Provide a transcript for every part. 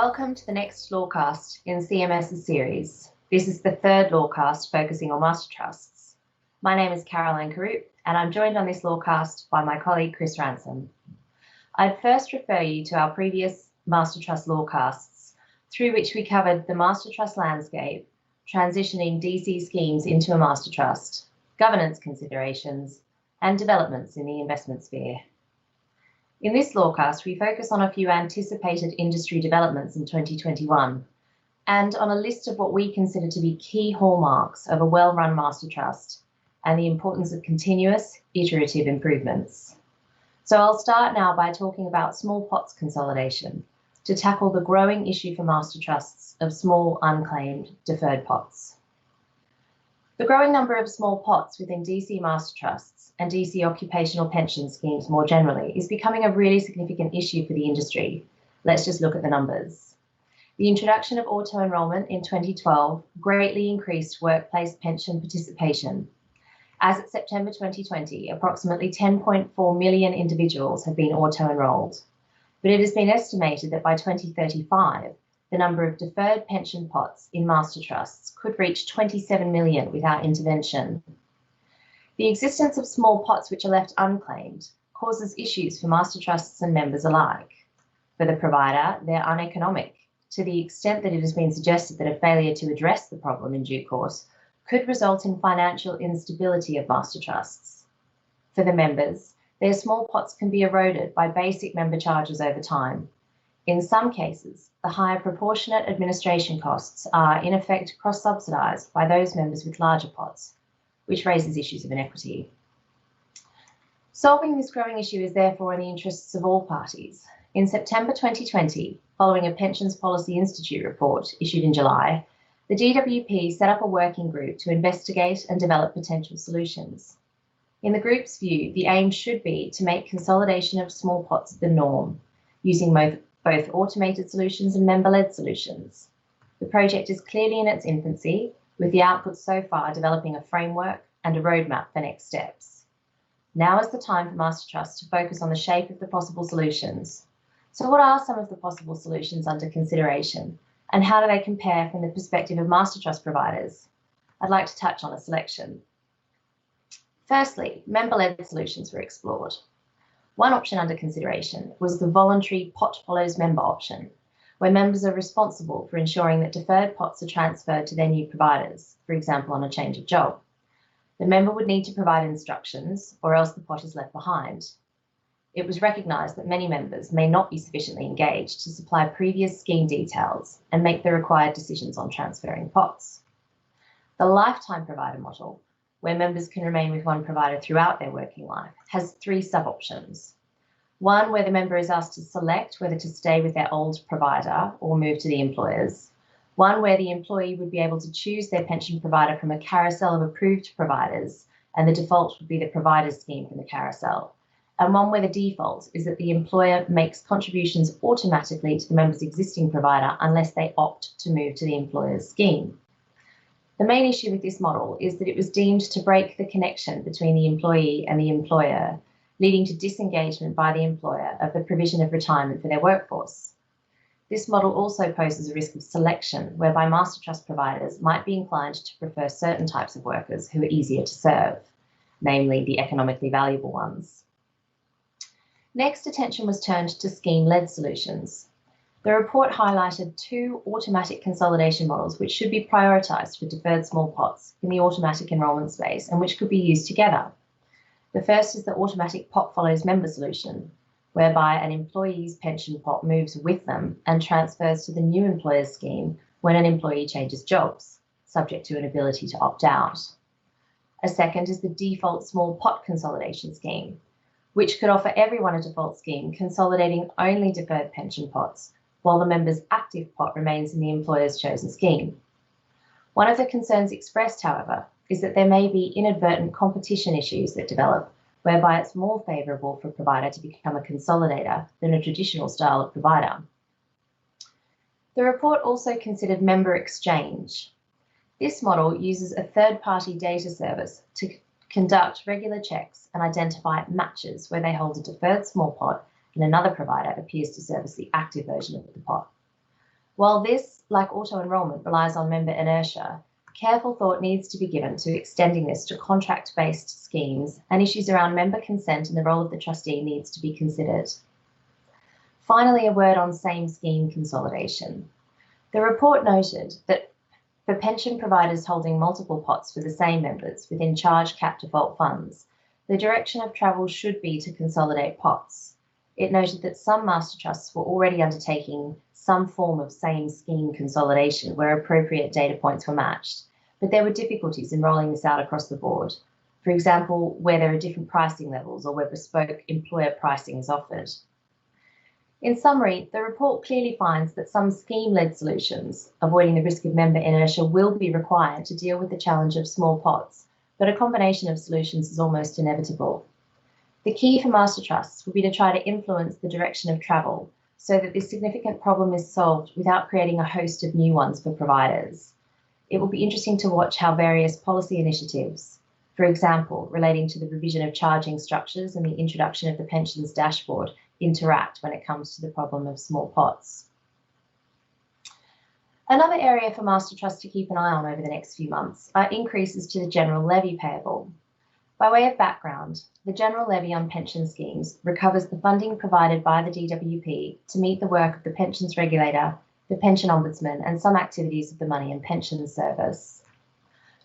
Welcome to the next LawCast in CMS's series. This is the third LawCast focusing on master trusts. My name is Kurup, and I'm joined on this LawCast by my colleague Chris Ransom. I'd first refer you to our previous master trust LawCasts, through which we covered the master trust landscape, transitioning DC schemes into a master trust, governance considerations, and developments in the investment sphere. In this LawCast, we focus on a few anticipated industry developments in 2021 and on a list of what we consider to be key hallmarks of a well-run master trust and the importance of continuous, iterative improvements. So I'll start now by talking about small pots consolidation to tackle the growing issue for master trusts of small, unclaimed, deferred pots. The growing number of small pots within DC master trusts and DC occupational pension schemes more generally is becoming a really significant issue for the industry. Let's just look at the numbers. The introduction of auto-enrollment in 2012 greatly increased workplace pension participation. As of September 2020, approximately 10.4 million individuals have been auto-enrolled, but it has been estimated that by 2035, the number of deferred pension pots in master trusts could reach 27 million without intervention. The existence of small pots which are left unclaimed causes issues for master trusts and members alike. For the provider, they're uneconomic, to the extent that it has been suggested that a failure to address the problem in due course could result in financial instability of master trusts. For the members, their small pots can be eroded by basic member charges over time. In some cases, the higher proportionate administration costs are in effect cross-subsidised by those members with larger pots, which raises issues of inequity. Solving this growing issue is therefore in the interests of all parties. In September 2020, following a Pensions Policy Institute report issued in July, the DWP set up a working group to investigate and develop potential solutions. In the group's view, the aim should be to make consolidation of small pots the norm, using both automated solutions and member-led solutions. The project is clearly in its infancy, with the output so far developing a framework and a roadmap for next steps. Now is the time for master trusts to focus on the shape of the possible solutions. So what are some of the possible solutions under consideration, and how do they compare from the perspective of master trust providers? I'd like to touch on a selection. Firstly, member-led solutions were explored. One option under consideration was the voluntary pot follows member option, where members are responsible for ensuring that deferred pots are transferred to their new providers, for example, on a change of job. The member would need to provide instructions, or else the pot is left behind. It was recognised that many members may not be sufficiently engaged to supply previous scheme details and make the required decisions on transferring pots. The lifetime provider model, where members can remain with one provider throughout their working life, has three sub-options. One where the member is asked to select whether to stay with their old provider or move to the employer's. One where the employee would be able to choose their pension provider from a carousel of approved providers, and the default would be the provider's scheme from the carousel. And one where the default is that the employer makes contributions automatically to the member's existing provider unless they opt to move to the employer's scheme. The main issue with this model is that it was deemed to break the connection between the employee and the employer, leading to disengagement by the employer of the provision of retirement for their workforce. This model also poses a risk of selection, whereby master trust providers might be inclined to prefer certain types of workers who are easier to serve, namely the economically valuable ones. Next, attention was turned to scheme-led solutions. The report highlighted two automatic consolidation models which should be prioritised for deferred small pots in the automatic enrolment space and which could be used together. The first is the automatic pot follows member solution, whereby an employee's pension pot moves with them and transfers to the new employer's scheme when an employee changes jobs, subject to an ability to opt out. A second is the default small pot consolidation scheme, which could offer everyone a default scheme consolidating only deferred pension pots, while the member's active pot remains in the employer's chosen scheme. One of the concerns expressed, however, is that there may be inadvertent competition issues that develop, whereby it's more favourable for a provider to become a consolidator than a traditional style of provider. The report also considered member exchange. This model uses a third-party data service to conduct regular checks and identify matches where they hold a deferred small pot and another provider appears to service the active version of the pot. While this, like auto-enrolment, relies on member inertia, careful thought needs to be given to extending this to contract-based schemes, and issues around member consent and the role of the trustee needs to be considered. Finally, a word on same scheme consolidation. The report noted that for pension providers holding multiple pots for the same members within charge cap default funds, the direction of travel should be to consolidate pots. It noted that some master trusts were already undertaking some form of same scheme consolidation where appropriate data points were matched, but there were difficulties in rolling this out across the board. For example, where there are different pricing levels or where bespoke employer pricing is offered. In summary, the report clearly finds that some scheme-led solutions, avoiding the risk of member inertia, will be required to deal with the challenge of small pots, but a combination of solutions is almost inevitable. The key for master trusts will be to try to influence the direction of travel so that this significant problem is solved without creating a host of new ones for providers. It will be interesting to watch how various policy initiatives, for example, relating to the revision of charging structures and the introduction of the pensions dashboard, interact when it comes to the problem of small pots. Another area for master trusts to keep an eye on over the next few months are increases to the general levy payable. By way of background, the general levy on pension schemes recovers the funding provided by the DWP to meet the work of the pensions regulator, the pension ombudsman, and some activities of the Money and Pensions Service.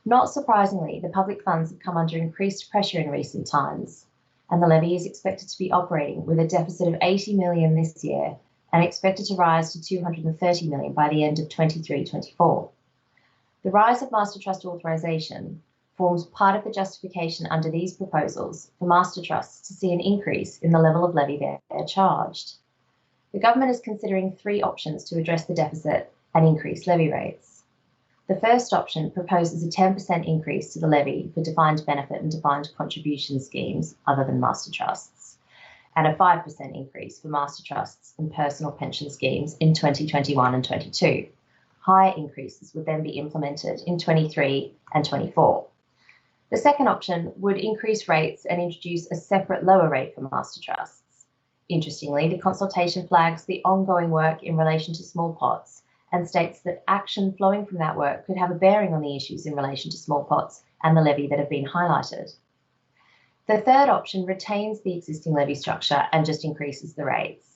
Not surprisingly, the public funds have come under increased pressure in recent times, and the levy is expected to be operating with a deficit of 80 million this year and expected to rise to 230 million by the end of 23-24. The rise of master trust authorisation forms part of the justification under these proposals for master trusts to see an increase in the level of levy they're charged. The government is considering three options to address the deficit and increase levy rates. The first option proposes a 10% increase to the levy for defined benefit and defined contribution schemes other than master trusts, and a 5% increase for master trusts and personal pension schemes in 2021 and 22. Higher increases would then be implemented in 23 and 24. The second option would increase rates and introduce a separate lower rate for master trusts. Interestingly, the consultation flags the ongoing work in relation to small pots and states that action flowing from that work could have a bearing on the issues in relation to small pots and the levy that have been highlighted. The third option retains the existing levy structure and just increases the rates.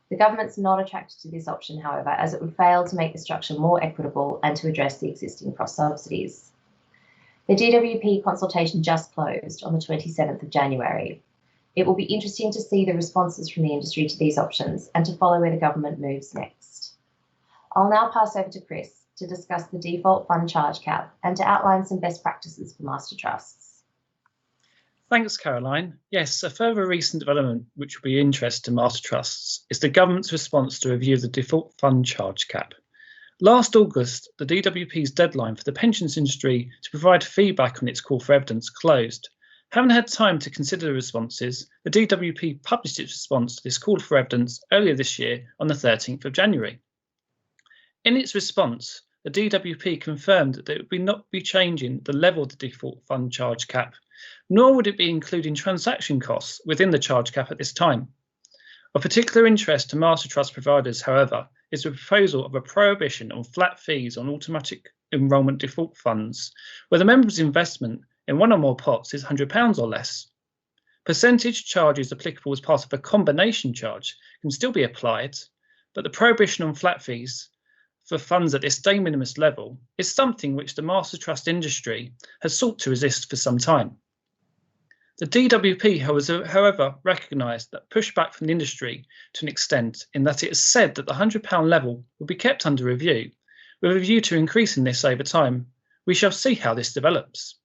The government's not attracted to this option, however, as it would fail to make the structure more equitable and to address the existing cross-subsidies. The DWP consultation just closed on the 27th of January. It will be interesting to see the responses from the industry to these options and to follow where the government moves next. I'll now pass over to Chris to discuss the default fund charge cap and to outline some best practices for master trusts. Thanks, Caroline. Yes, a further recent development which will be of interest to master trusts is the government's response to review the default fund charge cap. Last August, the DWP's deadline for the pensions industry to provide feedback on its call for evidence closed. Having had time to consider the responses, the DWP published its response to this call for evidence earlier this year on the 13th of January. In its response, the DWP confirmed that it would not be changing the level of the default fund charge cap, nor would it be including transaction costs within the charge cap at this time. Of particular interest to master trust providers, however, is the proposal of a prohibition on flat fees on automatic enrolment default funds, where the member's investment in one or more pots is £100 or less. Percentage charges applicable as part of a combination charge can still be applied, but the prohibition on flat fees for funds at this de minimis level is something which the master trust industry has sought to resist for some time. The DWP has, however, recognised that pushback from the industry to an extent in that it has said that the £100 level will be kept under review, with a view to increasing this over time. We shall see how this develops.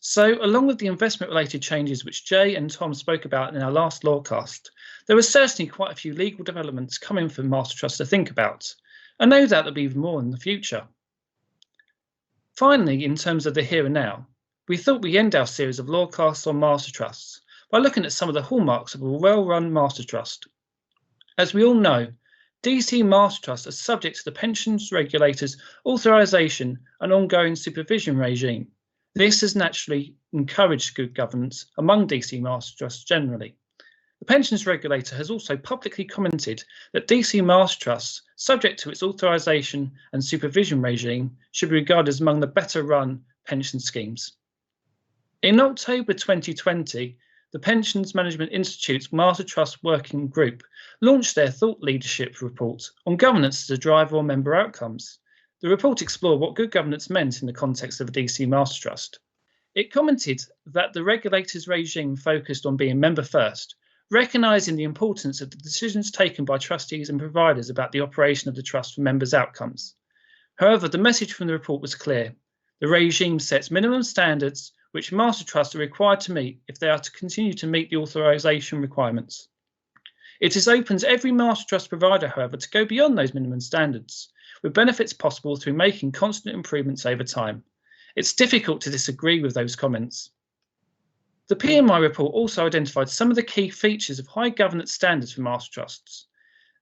So, along with the investment-related changes which Jay and Tom spoke about in our last LawCast, there are certainly quite a few legal developments coming for master trusts to think about, and no doubt there'll be even more in the future. Finally, in terms of the here and now, we thought we'd end our series of LawCasts on master trusts by looking at some of the hallmarks of a well-run master trust. As we all know, DC master trusts are subject to the pensions regulator's authorisation and ongoing supervision regime. This has naturally encouraged good governance among DC master trusts generally. The pensions regulator has also publicly commented that DC master trusts, subject to its authorisation and supervision regime, should be regarded as among the better run pension schemes. In October 2020, the Pensions Management Institute's Master Trust Working Group launched their Thought Leadership Report on governance as a driver or member outcomes. The report explored what good governance meant in the context of a DC Master Trust. It commented that the regulator's regime focused on being member first, recognising the importance of the decisions taken by trustees and providers about the operation of the trust for members' outcomes. However, the message from the report was clear. The regime sets minimum standards which master trusts are required to meet if they are to continue to meet the authorisation requirements. It is open to every master trust provider, however, to go beyond those minimum standards, with benefits possible through making constant improvements over time. It's difficult to disagree with those comments. The PMI report also identified some of the key features of high governance standards for master trusts.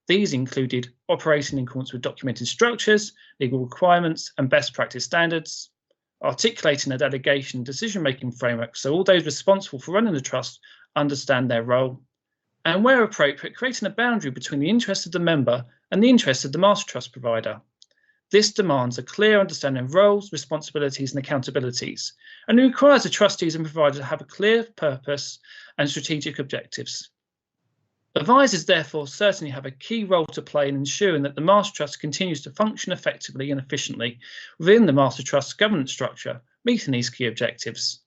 These included operating in accordance with documented structures, legal requirements, and best practice standards, articulating a delegation decision-making framework so all those responsible for running the trust understand their role, and where appropriate, creating a boundary between the interests of the member and the interests of the master trust provider. This demands a clear understanding of roles, responsibilities, and accountabilities, and it requires the trustees and providers to have a clear purpose and strategic objectives. Advisors therefore certainly have a key role to play in ensuring that the Master Trust continues to function effectively and efficiently within the Master Trust's governance structure, meeting these key objectives.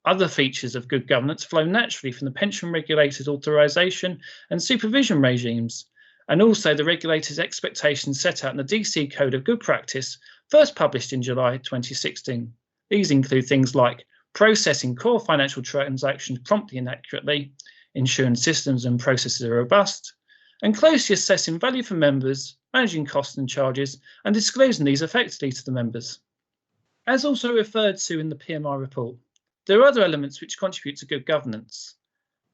Other features of good governance flow naturally from the pension regulator's authorisation and supervision regimes, and also the regulator's expectations set out in the DC Code of Good Practice, first published in July 2016. These include things like processing core financial transactions promptly and accurately, ensuring systems and processes are robust, and closely assessing value for members, managing costs and charges, and disclosing these effectively to the members. As also referred to in the PMI report, there are other elements which contribute to good governance.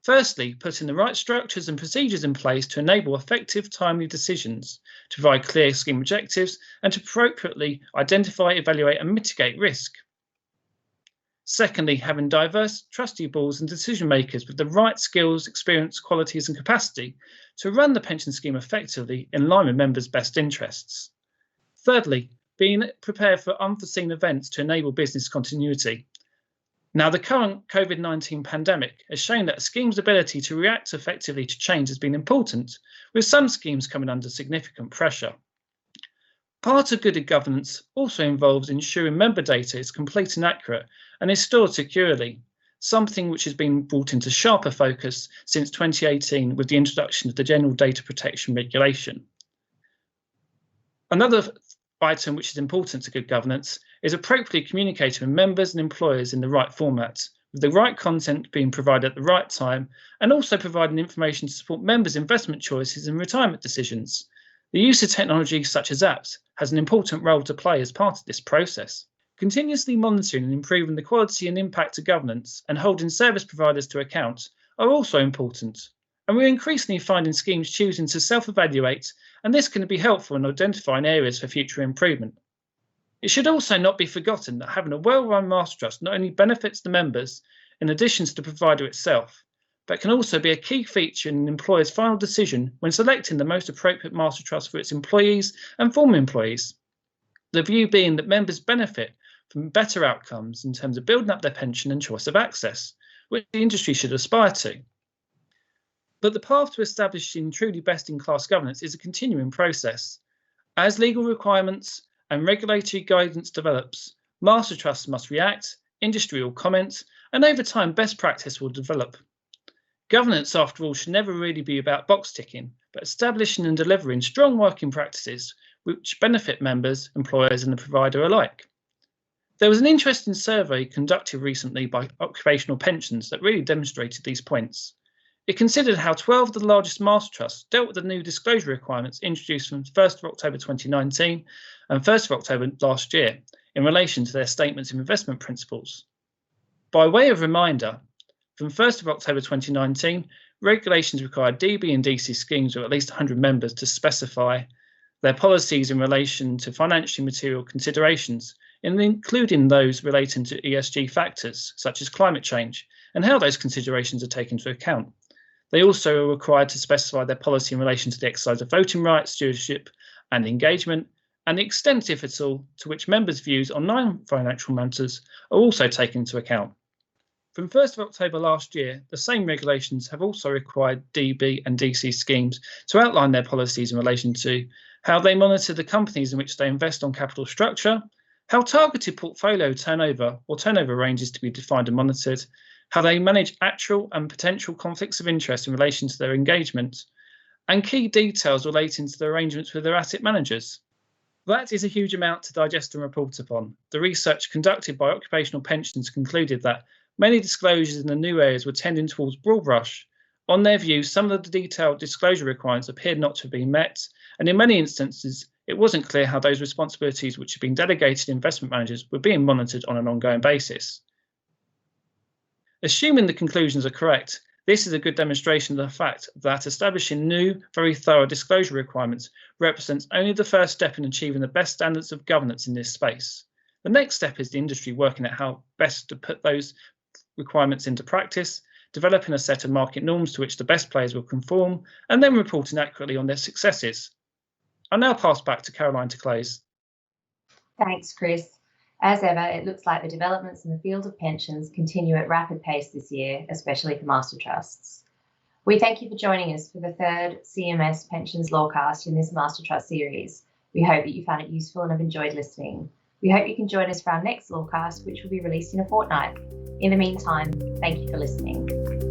Firstly, putting the right structures and procedures in place to enable effective, timely decisions, to provide clear scheme objectives, and to appropriately identify, evaluate, and mitigate risk. Secondly, having diverse trustee boards and decision makers with the right skills, experience, qualities, and capacity to run the pension scheme effectively in line with members' best interests. Thirdly, being prepared for unforeseen events to enable business continuity. Now, the current COVID-19 pandemic has shown that a scheme's ability to react effectively to change has been important, with some schemes coming under significant pressure. Part of good governance also involves ensuring member data is complete and accurate and is stored securely, something which has been brought into sharper focus since 2018 with the introduction of the General Data Protection Regulation. Another item which is important to good governance is appropriately communicating with members and employers in the right format, with the right content being provided at the right time, and also providing information to support members' investment choices and retirement decisions. The use of technology such as apps has an important role to play as part of this process. Continuously monitoring and improving the quality and impact of governance and holding service providers to account are also important. And we're increasingly finding schemes choosing to self-evaluate, and this can be helpful in identifying areas for future improvement. It should also not be forgotten that having a well-run master trust not only benefits the members in addition to the provider itself, but can also be a key feature in an employer's final decision when selecting the most appropriate master trust for its employees and former employees. The view being that members benefit from better outcomes in terms of building up their pension and choice of access, which the industry should aspire to. But the path to establishing truly best-in-class governance is a continuing process. As legal requirements and regulatory guidance develops, master trusts must react, industry will comment, and over time best practice will develop. Governance, after all, should never really be about box ticking, but establishing and delivering strong working practices which benefit members, employers, and the provider alike. There was an interesting survey conducted recently by Occupational Pensions that really demonstrated these points. It considered how 12 of the largest master trusts dealt with the new disclosure requirements introduced from 1st of October 2019 and 1st of October last year in relation to their statements of investment principles. By way of reminder, from 1st of October 2019, regulations required DB and DC schemes with at least 100 members to specify their policies in relation to financially material considerations, including those relating to ESG factors such as climate change and how those considerations are taken into account. They also are required to specify their policy in relation to the exercise of voting rights, stewardship and engagement, and the extent, if at all, to which members' views on non-financial matters are also taken into account. From 1st of October last year, the same regulations have also required DB and DC schemes to outline their policies in relation to how they monitor the companies in which they invest on capital structure, how targeted portfolio turnover or turnover range is to be defined and monitored, how they manage actual and potential conflicts of interest in relation to their engagement, and key details relating to their arrangements with their asset managers. That is a huge amount to digest and report upon. The research conducted by Occupational Pensions concluded that many disclosures in the new areas were tending towards broad brush. On their view, some of the detailed disclosure requirements appeared not to have been met, and in many instances, it wasn't clear how those responsibilities which had been delegated to investment managers were being monitored on an ongoing basis. Assuming the conclusions are correct, this is a good demonstration of the fact that establishing new, very thorough disclosure requirements represents only the first step in achieving the best standards of governance in this space. The next step is the industry working out how best to put those requirements into practice, developing a set of market norms to which the best players will conform, and then reporting accurately on their successes. I'll now pass back to Caroline to close. Thanks, Chris. As ever, it looks like the developments in the field of pensions continue at rapid pace this year, especially for master trusts. We thank you for joining us for the third CMS Pensions LawCast in this Master Trust series. We hope that you found it useful and have enjoyed listening. We hope you can join us for our next LawCast, which will be released in a fortnight. In the meantime, thank you for listening.